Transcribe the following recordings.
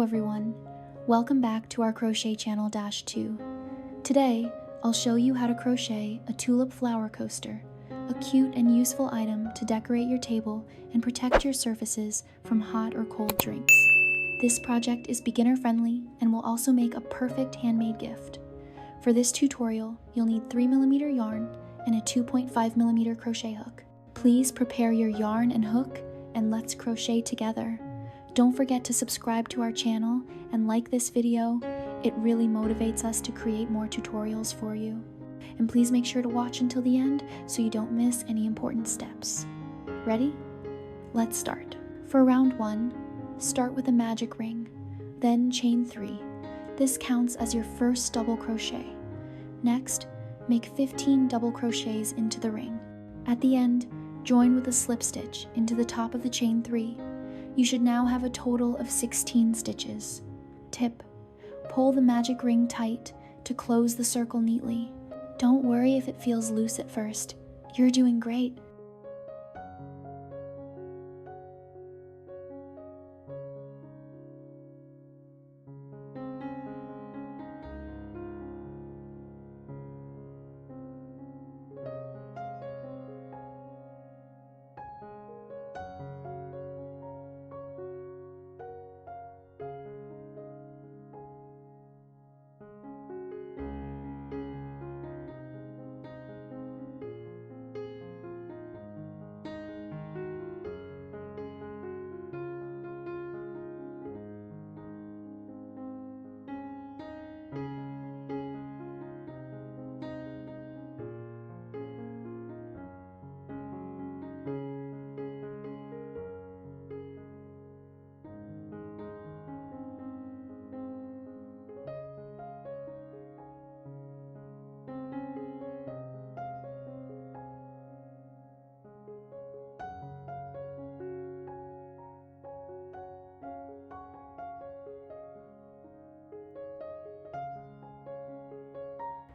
everyone, welcome back to our Crochet Channel -2. Today, I'll show you how to crochet a tulip flower coaster, a cute and useful item to decorate your table and protect your surfaces from hot or cold drinks. This project is beginner friendly and will also make a perfect handmade gift. For this tutorial, you'll need 3mm yarn and a 2.5mm crochet hook. Please prepare your yarn and hook and let's crochet together. Don't forget to subscribe to our channel and like this video. It really motivates us to create more tutorials for you. And please make sure to watch until the end so you don't miss any important steps. Ready? Let's start. For round 1, start with a magic ring, then chain 3. This counts as your first double crochet. Next, make 15 double crochets into the ring. At the end, join with a slip stitch into the top of the chain 3. You should now have a total of 16 stitches. Tip: pull the magic ring tight to close the circle neatly. Don't worry if it feels loose at first. You're doing great.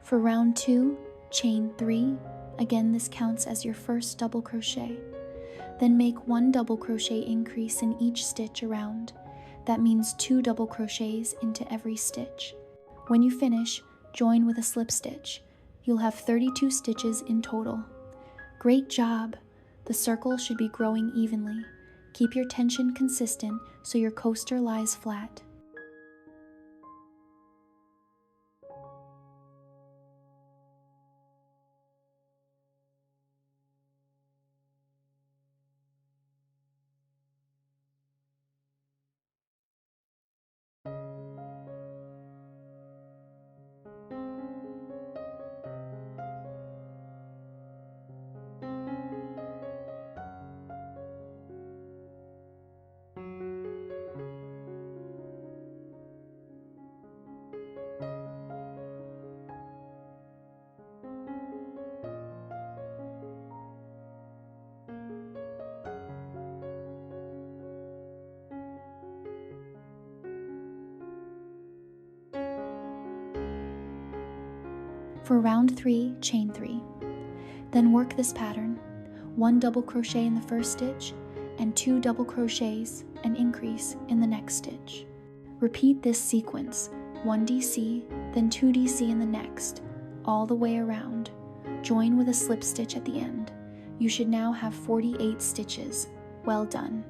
For round 2, chain 3. Again, this counts as your first double crochet. Then make 1 double crochet increase in each stitch around. That means 2 double crochets into every stitch. When you finish, join with a slip stitch. You'll have 32 stitches in total. Great job! The circle should be growing evenly. Keep your tension consistent so your coaster lies flat. For round 3, chain 3. Then work this pattern. 1 double crochet in the first stitch and 2 double crochets and increase in the next stitch. Repeat this sequence, 1 DC, then 2 DC in the next, all the way around. Join with a slip stitch at the end. You should now have 48 stitches. Well done.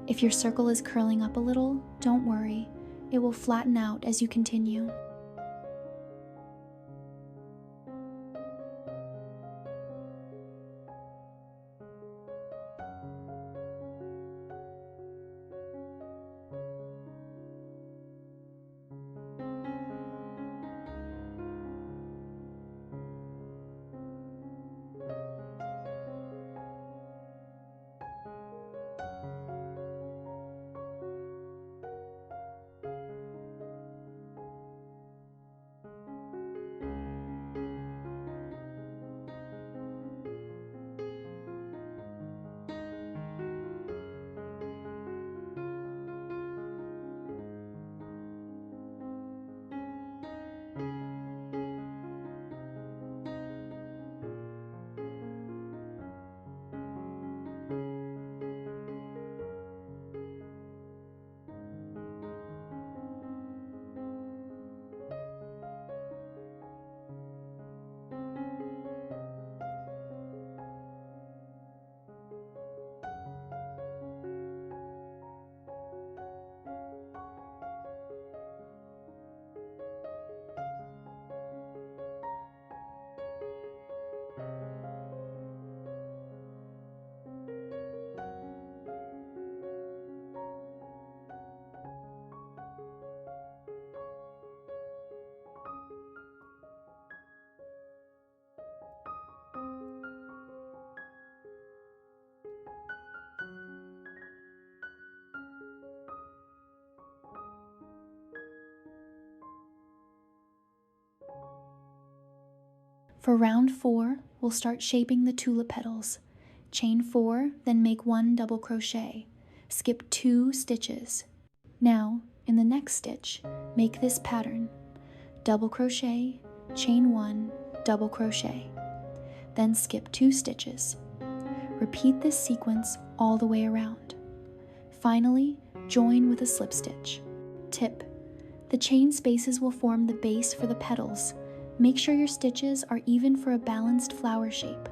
If your circle is curling up a little, don't worry. It will flatten out as you continue. For round 4, we'll start shaping the tulip petals. Chain 4, then make 1 double crochet. Skip 2 stitches. Now, in the next stitch, make this pattern. Double crochet, chain 1, double crochet. Then skip 2 stitches. Repeat this sequence all the way around. Finally, join with a slip stitch. Tip: the chain spaces will form the base for the petals. Make sure your stitches are even for a balanced flower shape.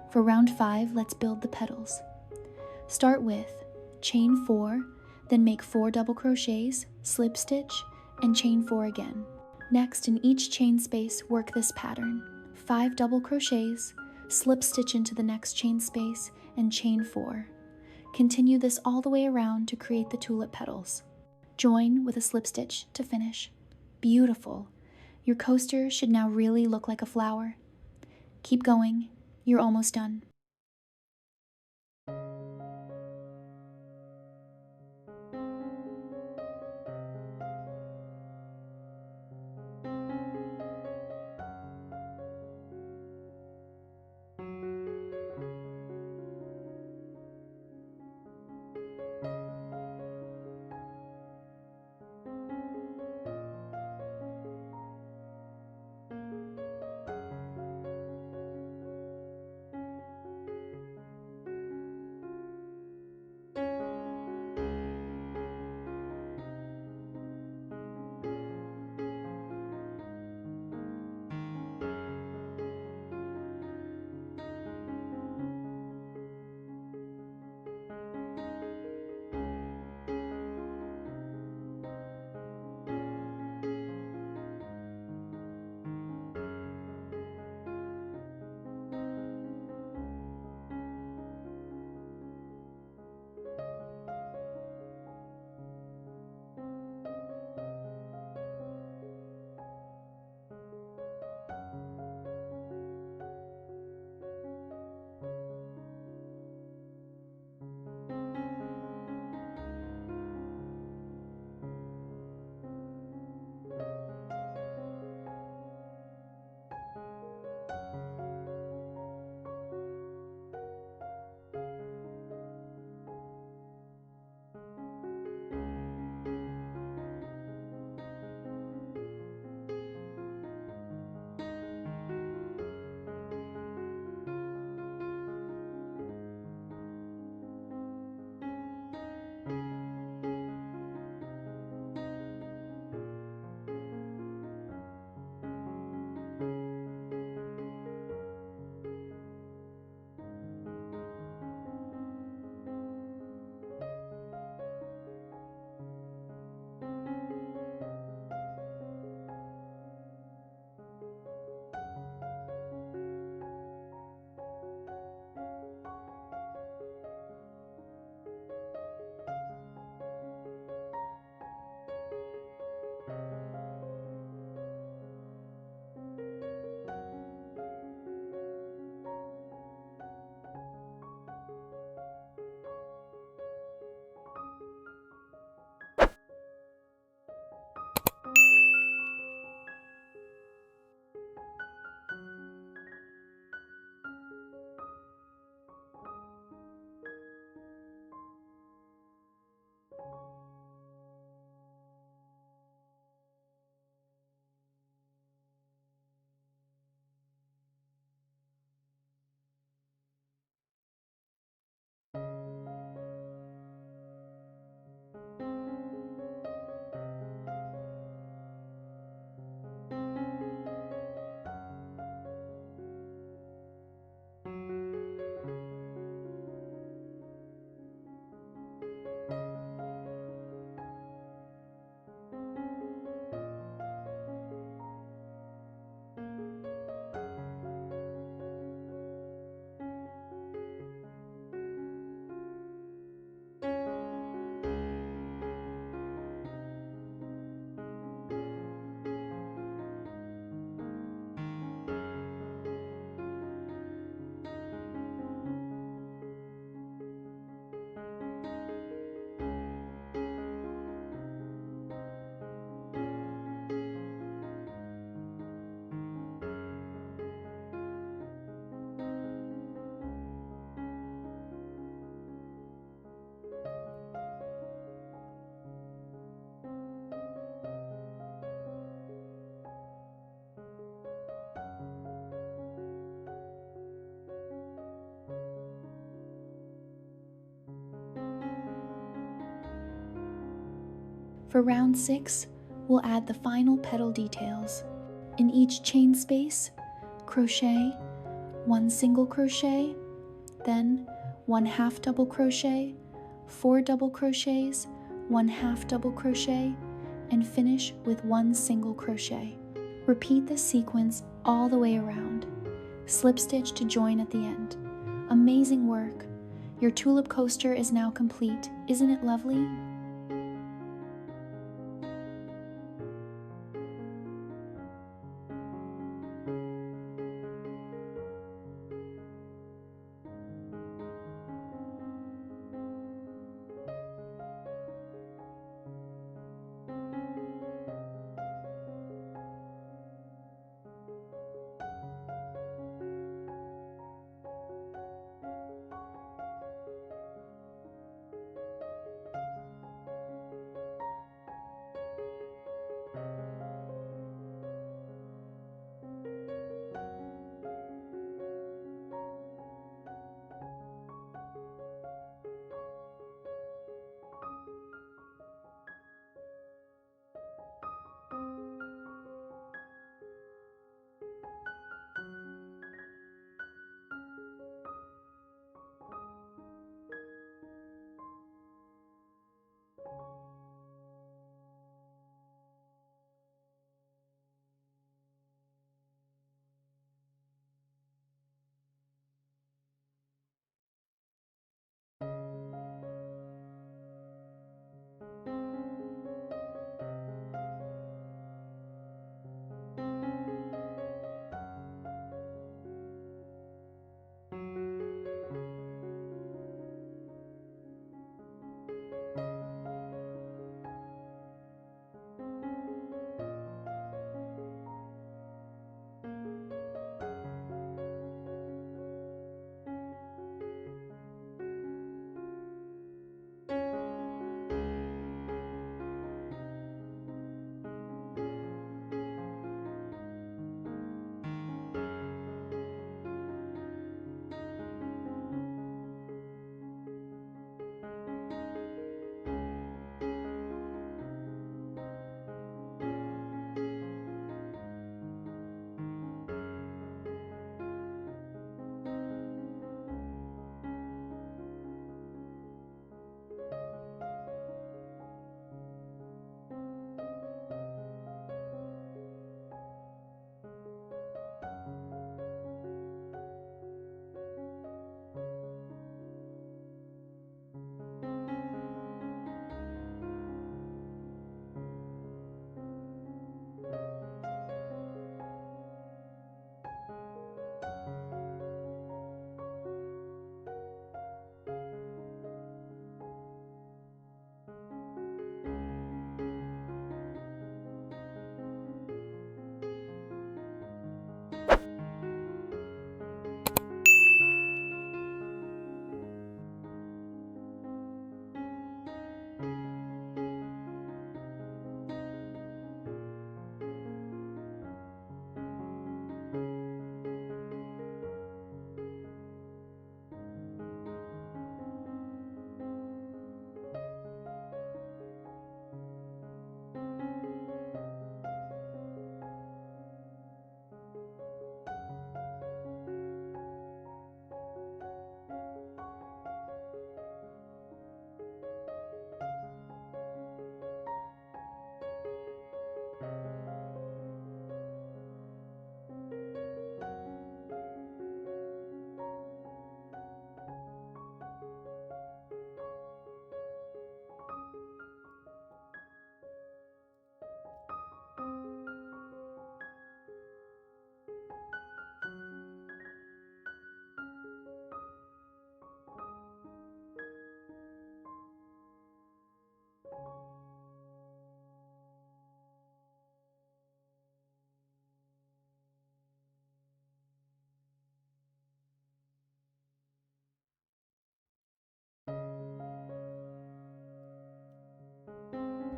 For round 5, let's build the petals. Start with chain 4, then make 4 double crochets, slip stitch, and chain 4 again. Next, in each chain space, work this pattern. 5 double crochets, slip stitch into the next chain space, and chain 4. Continue this all the way around to create the tulip petals. Join with a slip stitch to finish. Beautiful! Your coaster should now really look like a flower. Keep going. You're almost done. For round 6, we'll add the final petal details. In each chain space, crochet 1 single crochet, then 1 half double crochet, 4 double crochets, 1 half double crochet, and finish with 1 single crochet. Repeat this sequence all the way around. Slip stitch to join at the end. Amazing work! Your tulip coaster is now complete. Isn't it lovely?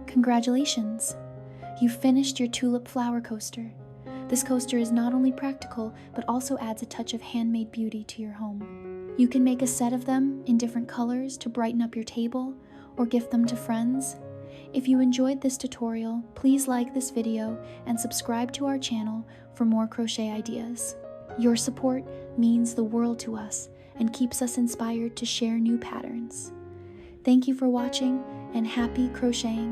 Congratulations! You've finished your tulip flower coaster. This coaster is not only practical, but also adds a touch of handmade beauty to your home. You can make a set of them in different colors to brighten up your table or gift them to friends. If you enjoyed this tutorial, please like this video and subscribe to our channel for more crochet ideas. Your support means the world to us and keeps us inspired to share new patterns. Thank you for watching and happy crocheting!